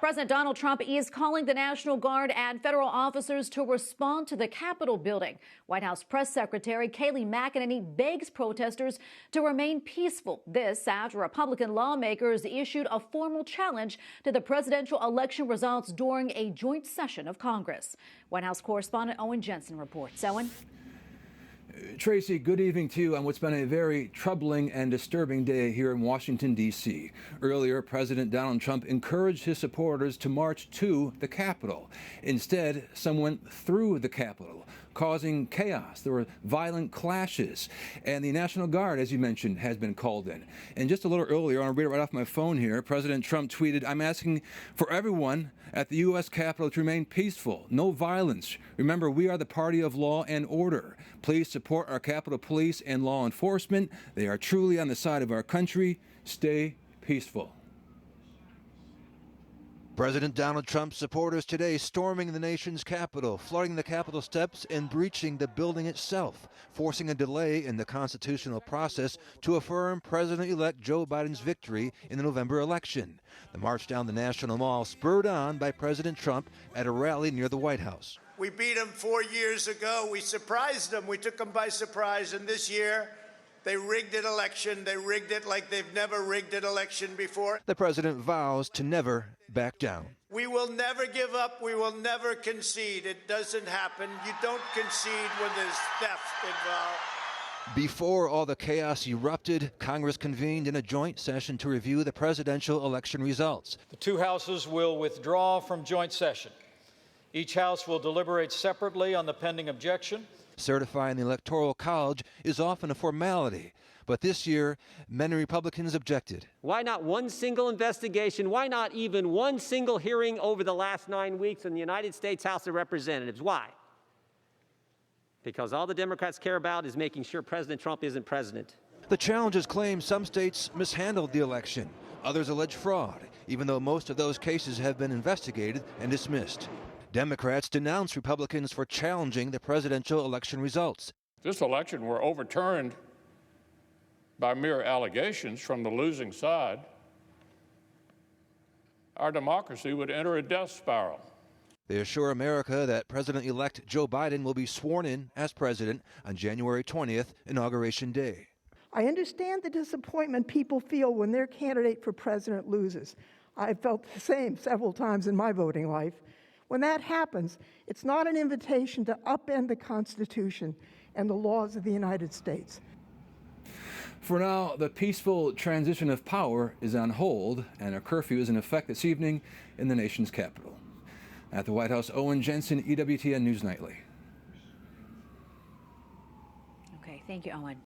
President Donald Trump is calling the National Guard and federal officers to respond to the Capitol building. White House Press Secretary Kayleigh McEnany begs protesters to remain peaceful. This after Republican lawmakers issued a formal challenge to the presidential election results during a joint session of Congress. White House correspondent Owen Jensen reports. Owen? Tracy, good evening to you on what's been a very troubling and disturbing day here in Washington, D.C. Earlier, President Donald Trump encouraged his supporters to march to the Capitol. Instead, some went through the Capitol, causing chaos. There were violent clashes, and the National Guard, as you mentioned, has been called in. And just a little earlier, I'll read it right off my phone here, President Trump tweeted, "I'm asking for everyone at the U.S. Capitol to remain peaceful, no violence. Remember, we are the party of law and order. Please support our Capitol Police and law enforcement. They are truly on the side of our country. Stay peaceful." President Donald Trump's supporters today storming the nation's Capitol, flooding the Capitol steps and breaching the building itself, forcing a delay in the constitutional process to affirm President-elect Joe Biden's victory in the November election. The march down the National Mall spurred on by President Trump at a rally near the White House. We beat them 4 years ago. We surprised them. We took them by surprise. And this year, they rigged an election. They rigged it like they've never rigged an election before. The president vows to never back down. We will never give up. We will never concede. It doesn't happen. You don't concede when there's theft involved. Before all the chaos erupted, Congress convened in a joint session to review the presidential election results. The two houses will withdraw from joint session. Each house will deliberate separately on the pending objection. Certifying the Electoral College is often a formality, but this year, many Republicans objected. Why not one single investigation? Why not even one single hearing over the last 9 weeks in the United States House of Representatives? Why? Because all the Democrats care about is making sure President Trump isn't president. The challengers claim some states mishandled the election. Others allege fraud, even though most of those cases have been investigated and dismissed. Democrats denounce Republicans for challenging the presidential election results. This election were overturned by mere allegations from the losing side, our democracy would enter a death spiral. They assure America that President-elect Joe Biden will be sworn in as president on January 20th, Inauguration Day. I understand the disappointment people feel when their candidate for president loses. I've felt the same several times in my voting life. When that happens, it's not an invitation to upend the Constitution and the laws of the United States. For now, the peaceful transition of power is on hold, and a curfew is in effect this evening in the nation's capital. At the White House, Owen Jensen, EWTN News Nightly. Okay, thank you, Owen.